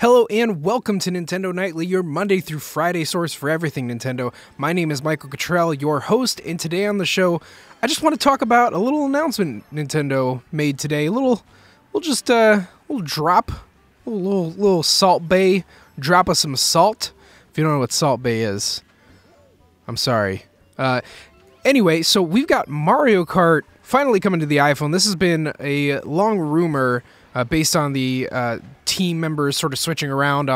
Hello and welcome to Nintendo Nightly, your Monday through Friday source for everything Nintendo. My name is Michael Cottrell, your host, and today on the show, I just want to talk about a little announcement Nintendo made today. A little drop, a little Salt Bay drop of some salt. If you don't know what Salt Bay is, I'm sorry. Anyway, so we've got Mario Kart finally coming to the iPhone. This has been a long rumor based on the team members sort of switching around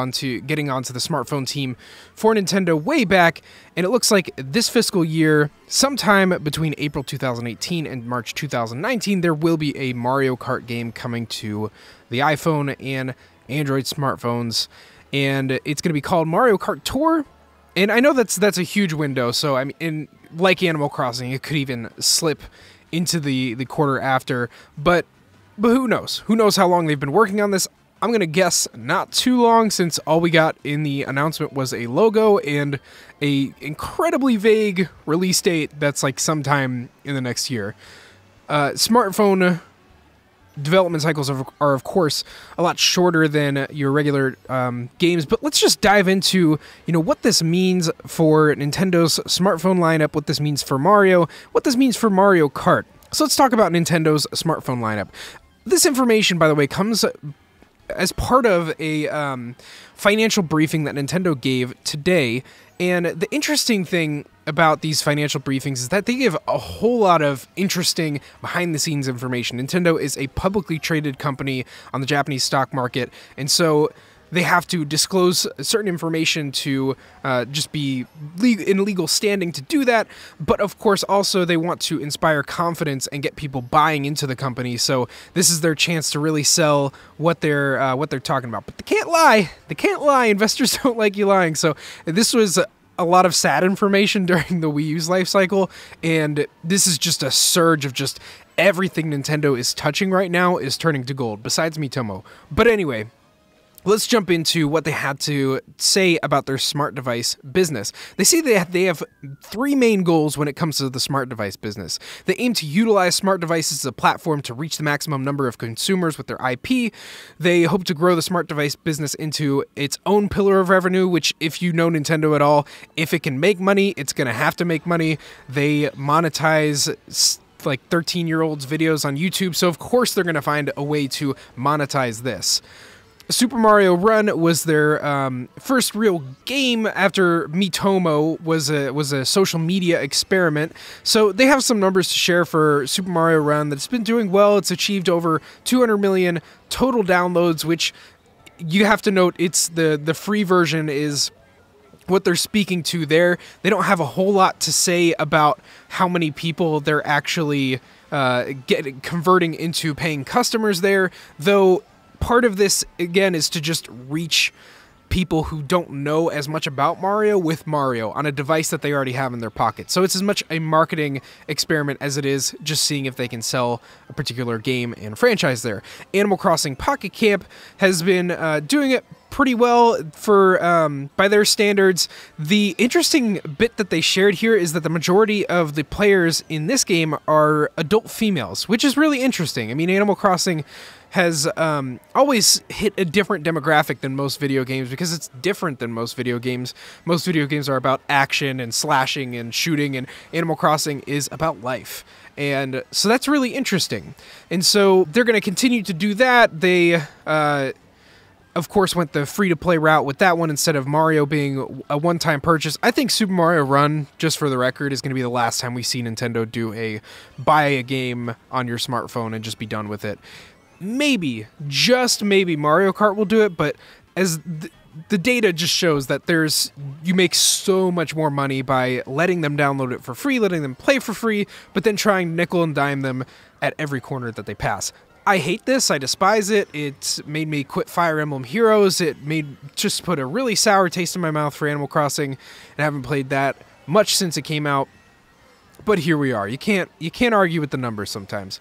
getting onto the smartphone team for Nintendo way back, and it looks like this fiscal year, sometime between April 2018 and March 2019, there will be a Mario Kart game coming to the iPhone and Android smartphones, and it's going to be called Mario Kart Tour. And I know that's a huge window, so I mean, like Animal Crossing, it could even slip into the quarter after, but who knows? Who knows how long they've been working on this? I'm going to guess not too long, since all we got in the announcement was a logo and a incredibly vague release date that's like sometime in the next year. Smartphone development cycles are of course a lot shorter than your regular games, but let's just dive into what this means for Nintendo's smartphone lineup, what this means for Mario, what this means for Mario Kart. So let's talk about Nintendo's smartphone lineup. This information, by the way, comes as part of a financial briefing that Nintendo gave today. And the interesting thing about these financial briefings is that they give a whole lot of interesting behind-the-scenes information. Nintendo is a publicly traded company on the Japanese stock market, and so they have to disclose certain information to just be in legal standing to do that. But of course, also they want to inspire confidence and get people buying into the company. So this is their chance to really sell what they're talking about. But they can't lie. They can't lie. Investors don't like you lying. So this was a lot of sad information during the Wii U's life cycle, and this is just a surge of just everything Nintendo is touching right now is turning to gold. Besides Miitomo. But anyway, let's jump into what they had to say about their smart device business. They say that they have three main goals when it comes to the smart device business. They aim to utilize smart devices as a platform to reach the maximum number of consumers with their IP. They hope to grow the smart device business into its own pillar of revenue, which, if you know Nintendo at all, if it can make money, it's going to have to make money. They monetize like 13-year-olds' videos on YouTube, so of course they're going to find a way to monetize this. Super Mario Run was their first real game after Miitomo was a social media experiment. So they have some numbers to share for Super Mario Run that's been doing well. It's achieved over 200 million total downloads, which you have to note it's the free version is what they're speaking to there. They don't have a whole lot to say about how many people they're actually converting into paying customers there, though. Part of this, again, is to just reach people who don't know as much about Mario with Mario on a device that they already have in their pocket. So it's as much a marketing experiment as it is just seeing if they can sell a particular game and franchise there. Animal Crossing Pocket Camp has been doing it pretty well for by their standards. The interesting bit that they shared here is that the majority of the players in this game are adult females, which is really interesting. I mean, Animal Crossing has always hit a different demographic than most video games because it's different than most video games. Most video games are about action and slashing and shooting, and Animal Crossing is about life. And so that's really interesting. And so they're going to continue to do that. They of course, went the free-to-play route with that one instead of Mario being a one-time purchase. I think Super Mario Run, just for the record, is going to be the last time we see Nintendo do buy a game on your smartphone and just be done with it. Maybe, just maybe, Mario Kart will do it, but as the data just shows that you make so much more money by letting them download it for free, letting them play for free, but then trying to nickel and dime them at every corner that they pass. I hate this. I despise it. It made me quit Fire Emblem Heroes. It just put a really sour taste in my mouth for Animal Crossing, and I haven't played that much since it came out. But here we are. You can't argue with the numbers sometimes.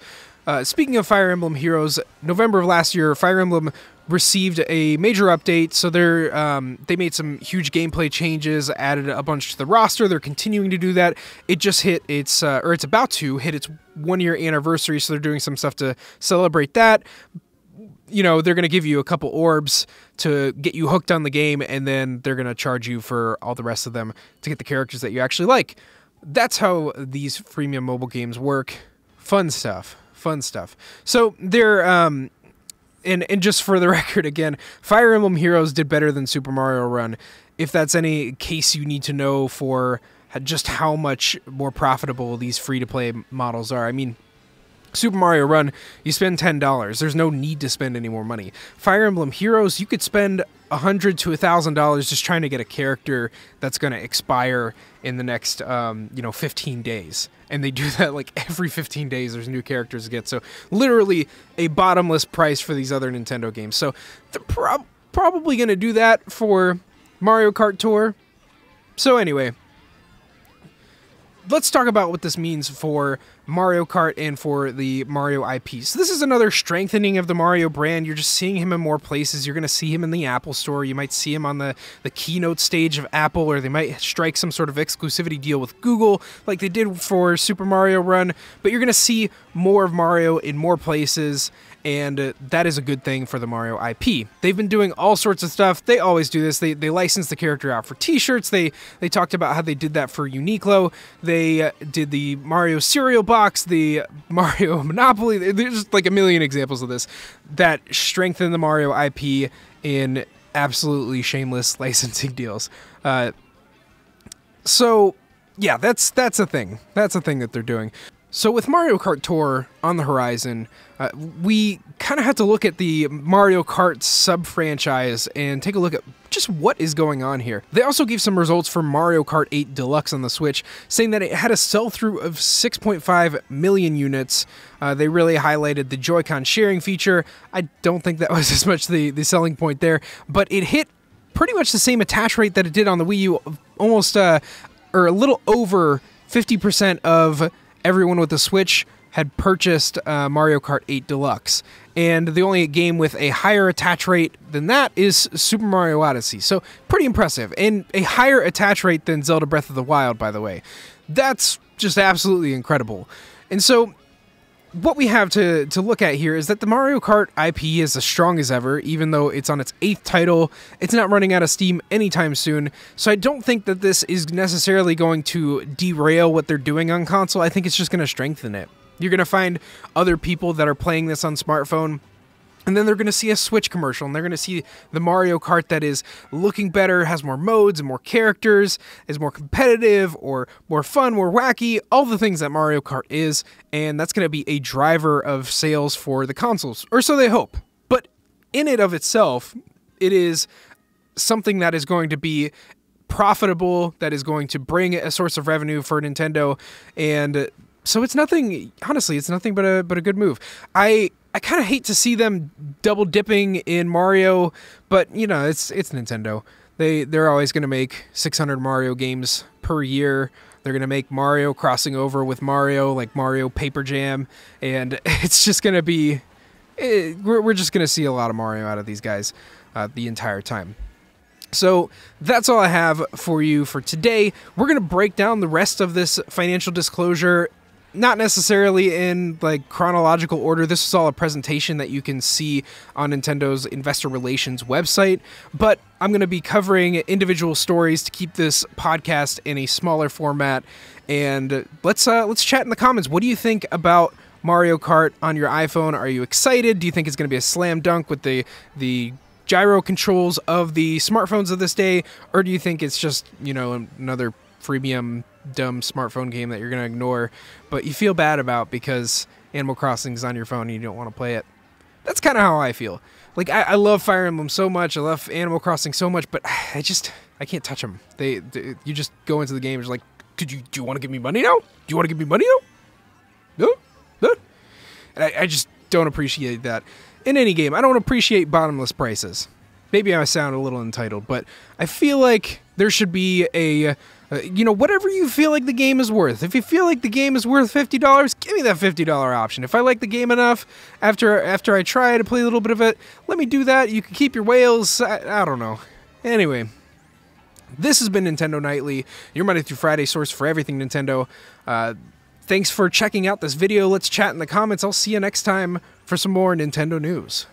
Speaking of Fire Emblem Heroes, November of last year, Fire Emblem received a major update. So they made some huge gameplay changes, added a bunch to the roster. They're continuing to do that. It just hit it's about to hit its 1-year anniversary, so they're doing some stuff to celebrate that. you know, they're going to give you a couple orbs to get you hooked on the game, and then they're going to charge you for all the rest of them to get the characters that you actually like. That's how these freemium mobile games work. Fun stuff. Fun stuff. So they're, and just for the record again, Fire Emblem Heroes did better than Super Mario Run. If that's any case you need to know for just how much more profitable these free-to-play models are. I mean, Super Mario Run, you spend $10. There's no need to spend any more money. Fire Emblem Heroes, you could spend $100 to $1,000 just trying to get a character that's going to expire in the next, 15 days. And they do that like every 15 days. There's new characters to get. So literally a bottomless price for these other Nintendo games. So they're probably going to do that for Mario Kart Tour. So anyway, let's talk about what this means for Mario Kart and for the Mario IP. So this is another strengthening of the Mario brand. You're just seeing him in more places. You're going to see him in the Apple Store. You might see him on the keynote stage of Apple, or they might strike some sort of exclusivity deal with Google like they did for Super Mario Run. But you're going to see more of Mario in more places, and that is a good thing for the Mario IP. They've been doing all sorts of stuff. They always do this. They license the character out for t-shirts. They talked about how they did that for Uniqlo. They did the Mario cereal box, the Mario Monopoly. There's like a million examples of this that strengthen the Mario IP in absolutely shameless licensing deals. So yeah, that's a thing. That's a thing that they're doing. So with Mario Kart Tour on the horizon, we kind of have to look at the Mario Kart sub-franchise and take a look at just what is going on here. They also gave some results for Mario Kart 8 Deluxe on the Switch, saying that it had a sell-through of 6.5 million units. They really highlighted the Joy-Con sharing feature. I don't think that was as much the selling point there, but it hit pretty much the same attach rate that it did on the Wii U, almost, or a little over 50% of everyone with the Switch had purchased Mario Kart 8 Deluxe. And the only game with a higher attach rate than that is Super Mario Odyssey. So pretty impressive. And a higher attach rate than Zelda Breath of the Wild, by the way. That's just absolutely incredible. And so what we have to look at here is that the Mario Kart IP is as strong as ever, even though it's on its 8th title. It's not running out of steam anytime soon, so I don't think that this is necessarily going to derail what they're doing on console. I think it's just going to strengthen it. You're going to find other people that are playing this on smartphone, and then they're going to see a Switch commercial, and they're going to see the Mario Kart that is looking better, has more modes and more characters, is more competitive or more fun, more wacky, all the things that Mario Kart is, and that's going to be a driver of sales for the consoles, or so they hope. But in and of itself, it is something that is going to be profitable, that is going to bring a source of revenue for Nintendo, and so it's nothing, honestly, it's nothing but a good move. I kind of hate to see them double dipping in Mario, but you know, it's Nintendo. They're always going to make 600 Mario games per year. They're going to make Mario crossing over with Mario, like Mario Paper Jam, and it's just going to be, we're just going to see a lot of Mario out of these guys the entire time. So that's all I have for you for today. We're going to break down the rest of this financial disclosure, not necessarily in like chronological order. This is all a presentation that you can see on Nintendo's investor relations website, but I'm going to be covering individual stories to keep this podcast in a smaller format. And let's chat in the comments. What do you think about Mario Kart on your iPhone? Are you excited? Do you think it's going to be a slam dunk with the gyro controls of the smartphones of this day, or do you think it's just, you know, another freemium dumb smartphone game that you're going to ignore, but you feel bad about because Animal Crossing is on your phone and you don't want to play it? That's kind of how I feel. Like, I love Fire Emblem so much, I love Animal Crossing so much, but I can't touch them. You just go into the game and just like, do you want to give me money now? Do you want to give me money now? No? And I just don't appreciate that in any game. I don't appreciate bottomless prices. Maybe I sound a little entitled, but I feel like there should be a whatever you feel like the game is worth. If you feel like the game is worth $50, give me that $50 option. If I like the game enough, after I try to play a little bit of it, let me do that. You can keep your whales. I don't know. Anyway, this has been Nintendo Nightly, your Monday through Friday source for everything Nintendo. Thanks for checking out this video. Let's chat in the comments. I'll see you next time for some more Nintendo news.